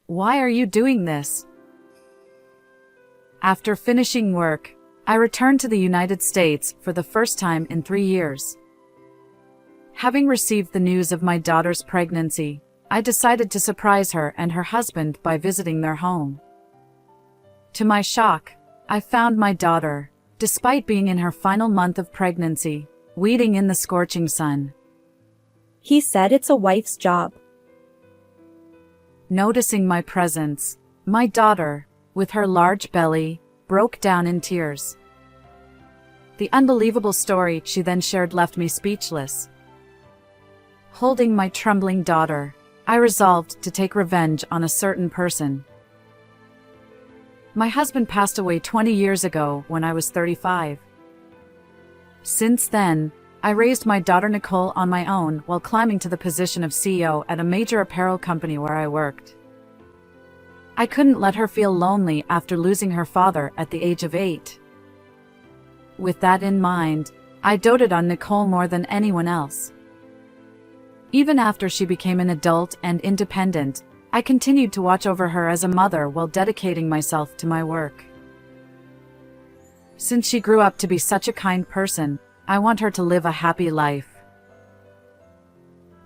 Why are you doing this? After finishing work, I returned to the United States for the first time in 3 years. Having received the news of my daughter's pregnancy, I decided to surprise her and her husband by visiting their home. To my shock, I found my daughter, despite being in her final month of pregnancy, weeding in the scorching sun. He said it's a wife's job. Noticing my presence, my daughter, with her large belly, broke down in tears. The unbelievable story she then shared left me speechless. Holding my trembling daughter, I resolved to take revenge on a certain person. My husband passed away 20 years ago when I was 35. Since then, I raised my daughter Nicole on my own while climbing to the position of CEO at a major apparel company where I worked. I couldn't let her feel lonely after losing her father at the age of 8. With that in mind, I doted on Nicole more than anyone else. Even after she became an adult and independent, I continued to watch over her as a mother while dedicating myself to my work. Since she grew up to be such a kind person, I want her to live a happy life.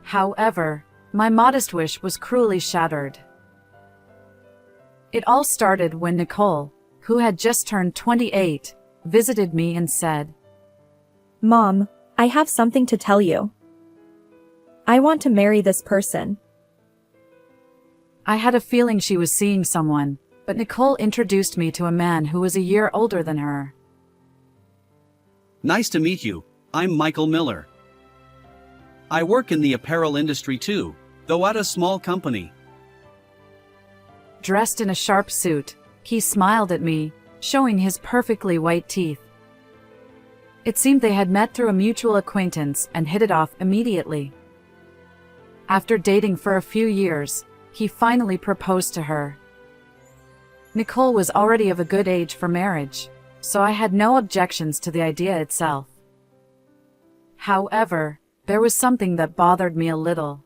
However, my modest wish was cruelly shattered. It all started when Nicole, who had just turned 28, visited me and said, Mom, I have something to tell you. I want to marry this person. I had a feeling she was seeing someone, but Nicole introduced me to a man who was a year older than her. Nice to meet you. I'm Michael Miller. I work in the apparel industry too, though at a small company. Dressed in a sharp suit, he smiled at me, showing his perfectly white teeth. It seemed they had met through a mutual acquaintance and hit it off immediately. After dating for a few years, he finally proposed to her. Nicole was already of a good age for marriage, so I had no objections to the idea itself. However, there was something that bothered me a little.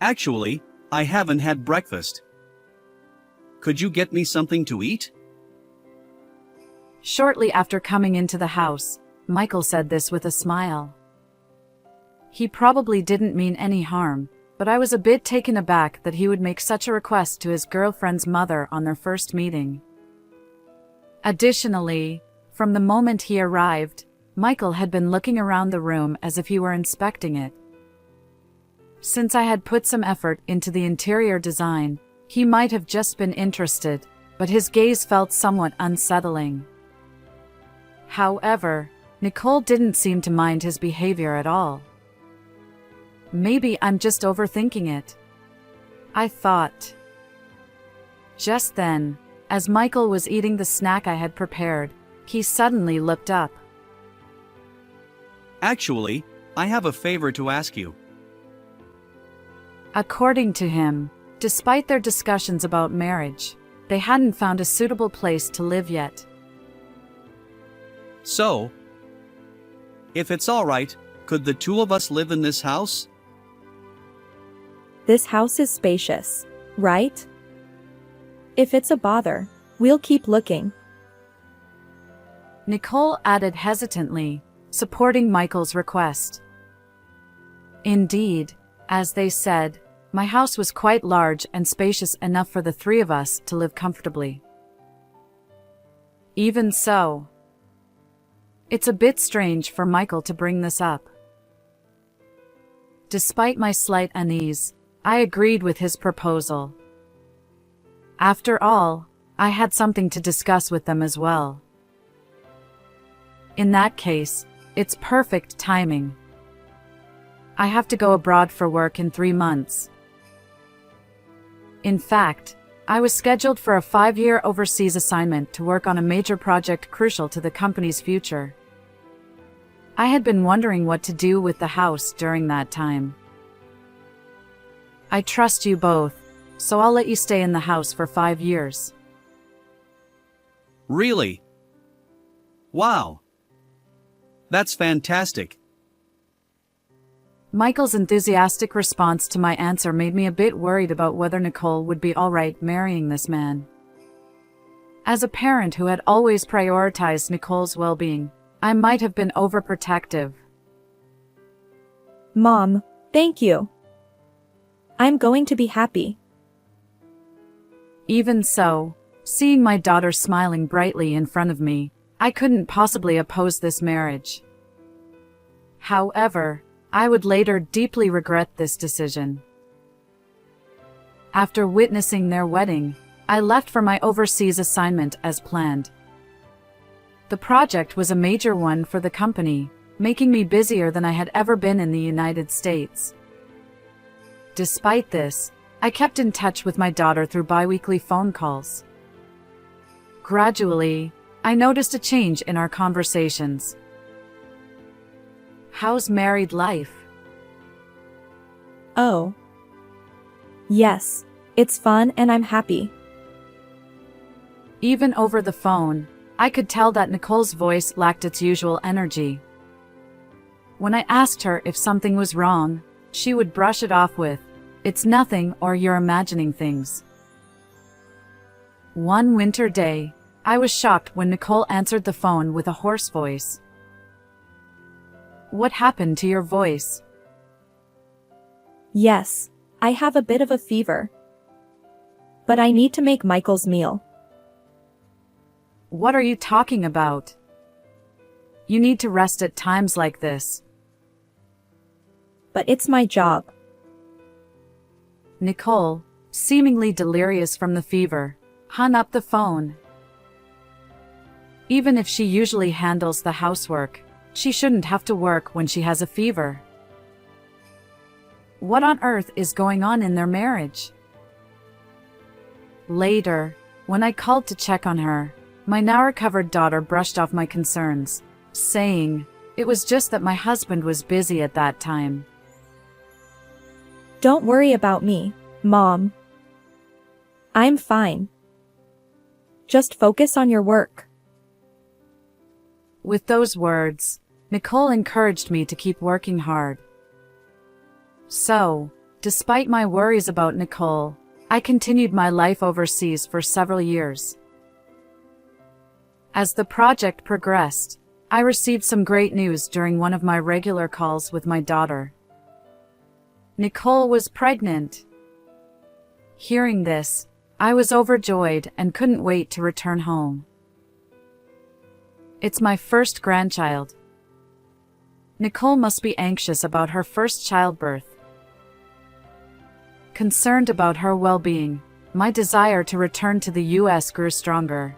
Actually, I haven't had breakfast. Could you get me something to eat? Shortly after coming into the house, Michael said this with a smile. He probably didn't mean any harm, but I was a bit taken aback that he would make such a request to his girlfriend's mother on their first meeting. Additionally, from the moment he arrived, Michael had been looking around the room as if he were inspecting it. Since I had put some effort into the interior design, he might have just been interested, but his gaze felt somewhat unsettling. However, Nicole didn't seem to mind his behavior at all. Maybe I'm just overthinking it, I thought. Just then, as Michael was eating the snack I had prepared, he suddenly looked up. Actually, I have a favor to ask you. According to him, despite their discussions about marriage, they hadn't found a suitable place to live yet. So, if it's all right, could the two of us live in this house? This house is spacious, right? If it's a bother, we'll keep looking. Nicole added hesitantly, supporting Michael's request. Indeed, as they said, my house was quite large and spacious enough for the three of us to live comfortably. Even so, it's a bit strange for Michael to bring this up. Despite my slight unease, I agreed with his proposal. After all, I had something to discuss with them as well. In that case, it's perfect timing. I have to go abroad for work in 3 months. In fact, I was scheduled for a 5-year overseas assignment to work on a major project crucial to the company's future. I had been wondering what to do with the house during that time. I trust you both, so I'll let you stay in the house for 5 years. Really? Wow. That's fantastic. Michael's enthusiastic response to my answer made me a bit worried about whether Nicole would be alright marrying this man. As a parent who had always prioritized Nicole's well-being, I might have been overprotective. Mom, thank you. I'm going to be happy. Even so, seeing my daughter smiling brightly in front of me, I couldn't possibly oppose this marriage. However, I would later deeply regret this decision. After witnessing their wedding, I left for my overseas assignment as planned. The project was a major one for the company, making me busier than I had ever been in the United States. Despite this, I kept in touch with my daughter through bi-weekly phone calls. Gradually, I noticed a change in our conversations. "How's married life?" Oh. Yes, it's fun and I'm happy. Even over the phone, I could tell that Nicole's voice lacked its usual energy. When I asked her if something was wrong, she would brush it off with, "It's nothing," or "You're imagining things." One winter day, I was shocked when Nicole answered the phone with a hoarse voice. "What happened to your voice?" Yes, I have a bit of a fever. But I need to make Michael's meal. "What are you talking about? You need to rest at times like this." But it's my job. Nicole, seemingly delirious from the fever, hung up the phone. Even if she usually handles the housework, she shouldn't have to work when she has a fever. What on earth is going on in their marriage? Later, when I called to check on her, my now-recovered daughter brushed off my concerns, saying, "It was just that my husband was busy at that time." Don't worry about me, Mom. I'm fine. Just focus on your work. With those words, Nicole encouraged me to keep working hard. So, despite my worries about Nicole, I continued my life overseas for several years. As the project progressed, I received some great news during one of my regular calls with my daughter. Nicole was pregnant. Hearing this, I was overjoyed and couldn't wait to return home. It's my first grandchild. Nicole must be anxious about her first childbirth. Concerned about her well-being, my desire to return to the US grew stronger.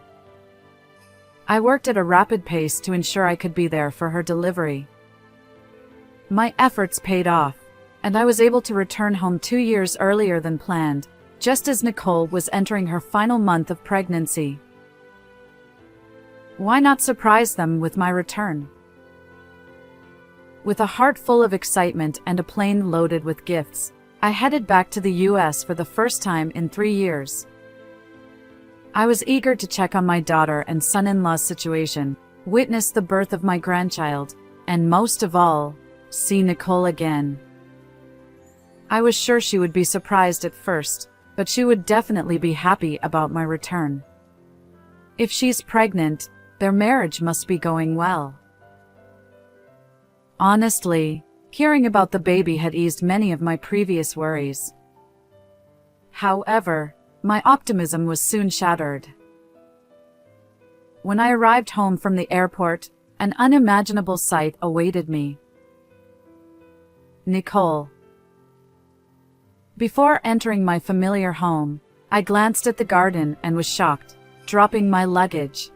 I worked at a rapid pace to ensure I could be there for her delivery. My efforts paid off, and I was able to return home 2 years earlier than planned, just as Nicole was entering her final month of pregnancy. Why not surprise them with my return? With a heart full of excitement and a plane loaded with gifts, I headed back to the US for the first time in 3 years. I was eager to check on my daughter and son-in-law's situation, witness the birth of my grandchild, and most of all, see Nicole again. I was sure she would be surprised at first, but she would definitely be happy about my return. If she's pregnant, their marriage must be going well. Honestly, hearing about the baby had eased many of my previous worries. However, my optimism was soon shattered. When I arrived home from the airport, an unimaginable sight awaited me. Nicole. Before entering my familiar home, I glanced at the garden and was shocked, dropping my luggage.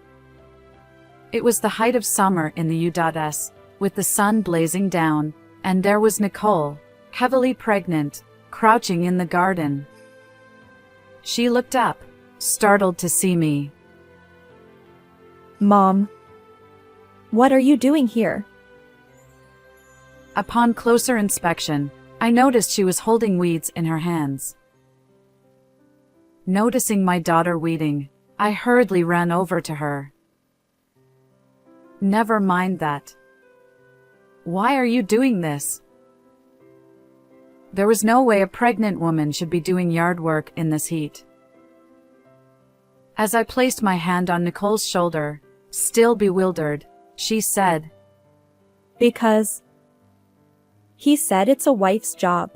It was the height of summer in the U.S., with the sun blazing down, and there was Nicole, heavily pregnant, crouching in the garden. She looked up, startled to see me. Mom. What are you doing here? Upon closer inspection, I noticed she was holding weeds in her hands. Noticing my daughter weeding, I hurriedly ran over to her. "Never mind that. Why are you doing this?" There was no way a pregnant woman should be doing yard work in this heat. As I placed my hand on Nicole's shoulder, still bewildered, she said, Because he said it's a wife's job.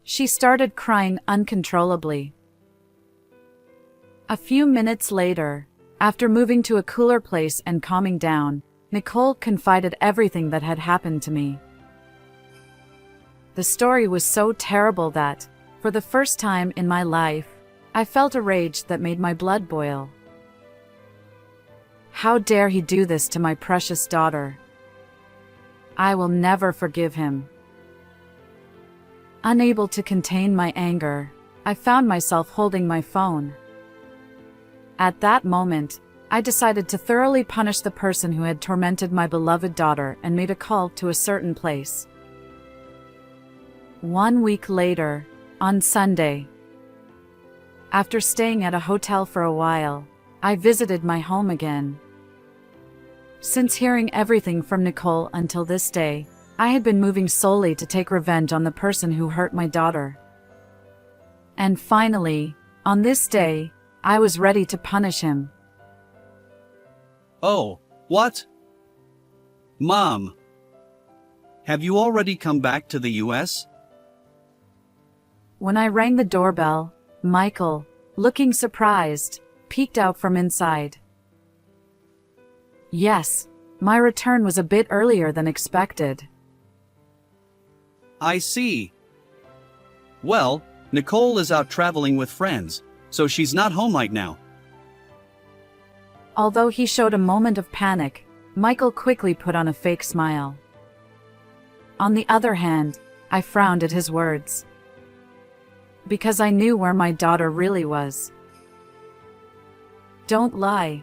She started crying uncontrollably. A few minutes later, after moving to a cooler place and calming down, Nicole confided everything that had happened to me. The story was so terrible that, for the first time in my life, I felt a rage that made my blood boil. How dare he do this to my precious daughter? I will never forgive him. Unable to contain my anger, I found myself holding my phone. At that moment, I decided to thoroughly punish the person who had tormented my beloved daughter and made a call to a certain place. 1 week later, on Sunday, after staying at a hotel for a while, I visited my home again. Since hearing everything from Nicole until this day, I had been moving solely to take revenge on the person who hurt my daughter. And finally, on this day, I was ready to punish him. Oh, what? Mom! Have you already come back to the US? When I rang the doorbell, Michael, looking surprised, peeked out from inside. Yes, my return was a bit earlier than expected. I see. Well, Nicole is out traveling with friends, so she's not home right now. Although he showed a moment of panic, Michael quickly put on a fake smile. On the other hand, I frowned at his words, because I knew where my daughter really was. Don't lie.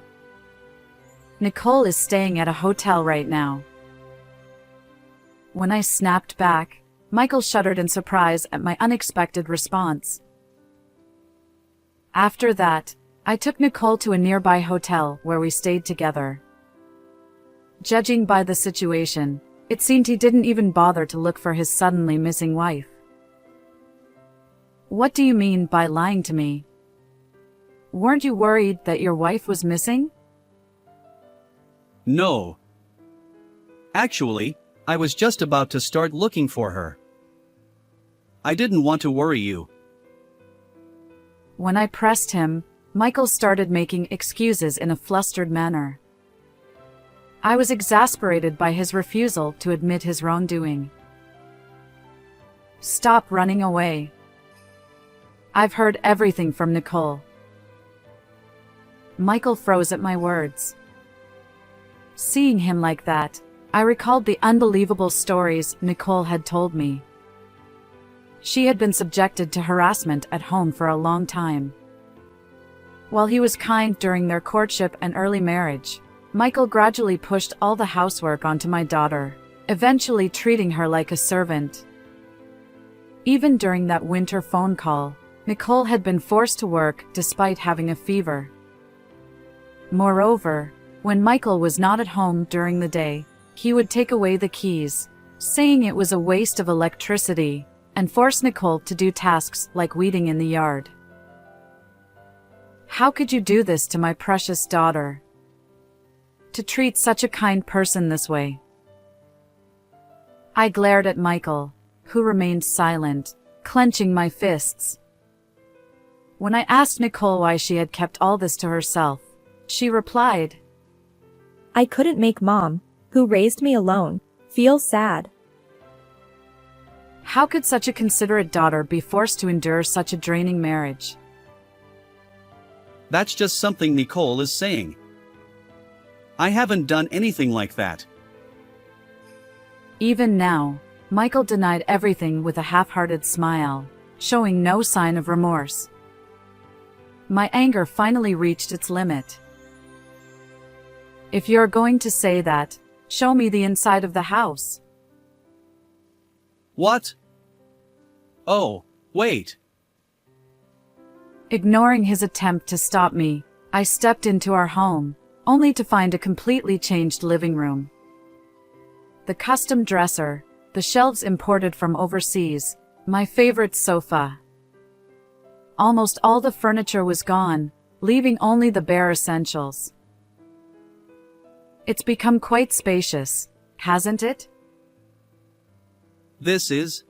Nicole is staying at a hotel right now. When I snapped back, Michael shuddered in surprise at my unexpected response. After that, I took Nicole to a nearby hotel where we stayed together. Judging by the situation, it seemed he didn't even bother to look for his suddenly missing wife. What do you mean by lying to me? Weren't you worried that your wife was missing? No. Actually, I was just about to start looking for her. I didn't want to worry you. When I pressed him, Michael started making excuses in a flustered manner. I was exasperated by his refusal to admit his wrongdoing. Stop running away. I've heard everything from Nicole. Michael froze at my words. Seeing him like that, I recalled the unbelievable stories Nicole had told me. She had been subjected to harassment at home for a long time. While he was kind during their courtship and early marriage, Michael gradually pushed all the housework onto my daughter, eventually treating her like a servant. Even during that winter phone call, Nicole had been forced to work despite having a fever. Moreover, when Michael was not at home during the day, he would take away the keys, saying it was a waste of electricity, and force Nicole to do tasks like weeding in the yard. How could you do this to my precious daughter? To treat such a kind person this way? I glared at Michael, who remained silent, clenching my fists. When I asked Nicole why she had kept all this to herself, she replied, I couldn't make Mom, who raised me alone, feel sad. How could such a considerate daughter be forced to endure such a draining marriage? That's just something Nicole is saying. I haven't done anything like that. Even now, Michael denied everything with a half-hearted smile, showing no sign of remorse. My anger finally reached its limit. If you're going to say that, show me the inside of the house. What? Oh, wait. Ignoring his attempt to stop me, I stepped into our home, only to find a completely changed living room. The custom dresser, the shelves imported from overseas, my favorite sofa. Almost all the furniture was gone, leaving only the bare essentials. It's become quite spacious, hasn't it? This is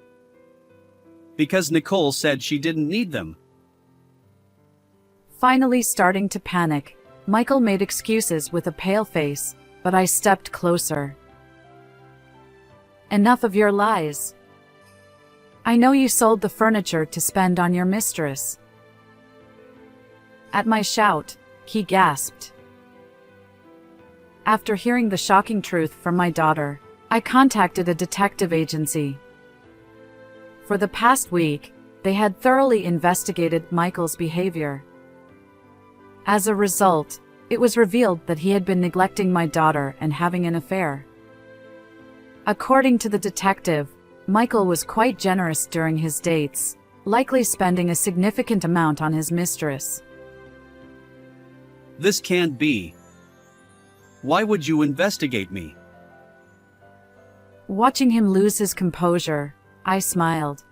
because Nicole said she didn't need them. Finally starting to panic, Michael made excuses with a pale face, but I stepped closer. Enough of your lies. I know you sold the furniture to spend on your mistress. At my shout, he gasped. After hearing the shocking truth from my daughter, I contacted a detective agency. For the past week, they had thoroughly investigated Michael's behavior. As a result, it was revealed that he had been neglecting my daughter and having an affair. According to the detective, Michael was quite generous during his dates, likely spending a significant amount on his mistress. This can't be. Why would you investigate me? Watching him lose his composure, I smiled.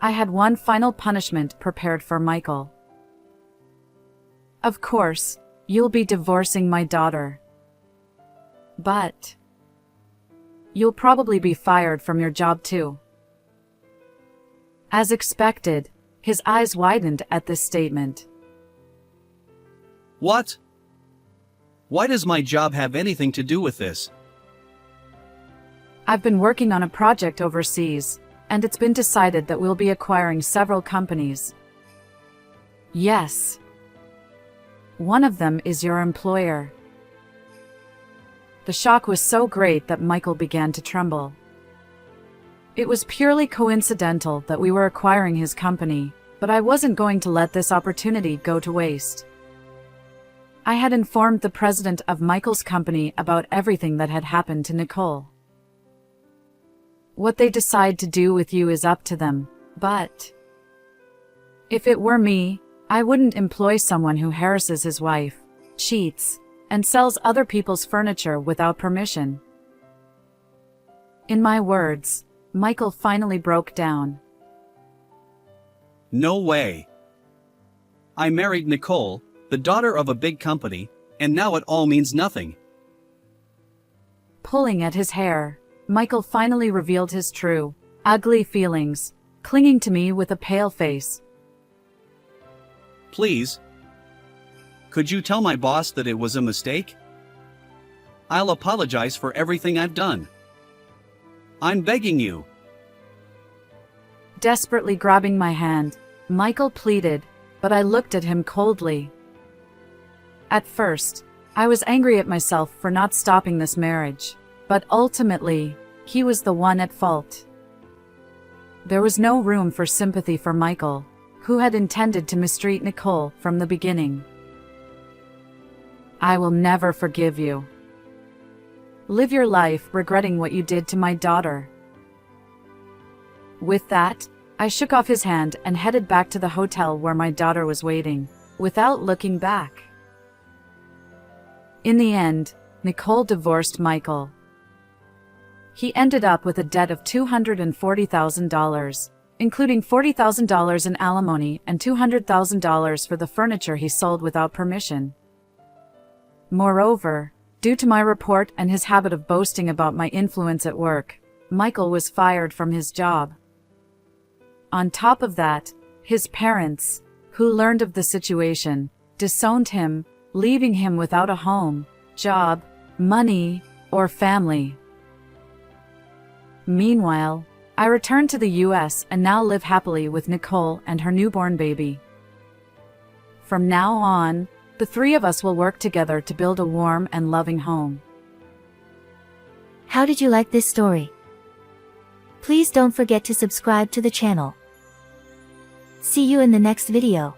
I had one final punishment prepared for Michael. Of course, you'll be divorcing my daughter. But you'll probably be fired from your job too. As expected, his eyes widened at this statement. What? Why does my job have anything to do with this? I've been working on a project overseas, and it's been decided that we'll be acquiring several companies. Yes. One of them is your employer. The shock was so great that Michael began to tremble. It was purely coincidental that we were acquiring his company, but I wasn't going to let this opportunity go to waste. I had informed the president of Michael's company about everything that had happened to Nicole. What they decide to do with you is up to them, but if it were me, I wouldn't employ someone who harasses his wife, cheats, and sells other people's furniture without permission. In my words, Michael finally broke down. No way. I married Nicole, the daughter of a big company, and now it all means nothing. Pulling at his hair, Michael finally revealed his true, ugly feelings, clinging to me with a pale face. Please. Could you tell my boss that it was a mistake? I'll apologize for everything I've done. I'm begging you. Desperately grabbing my hand, Michael pleaded, but I looked at him coldly. At first, I was angry at myself for not stopping this marriage, but ultimately, he was the one at fault. There was no room for sympathy for Michael, who had intended to mistreat Nicole from the beginning. I will never forgive you. Live your life regretting what you did to my daughter. With that, I shook off his hand and headed back to the hotel where my daughter was waiting, without looking back. In the end, Nicole divorced Michael. He ended up with a debt of $240,000, including $40,000 in alimony and $200,000 for the furniture he sold without permission. Moreover, due to my report and his habit of boasting about my influence at work, Michael was fired from his job. On top of that, his parents, who learned of the situation, disowned him, leaving him without a home, job, money, or family. Meanwhile, I returned to the US and now live happily with Nicole and her newborn baby. From now on, the three of us will work together to build a warm and loving home. How did you like this story? Please don't forget to subscribe to the channel. See you in the next video.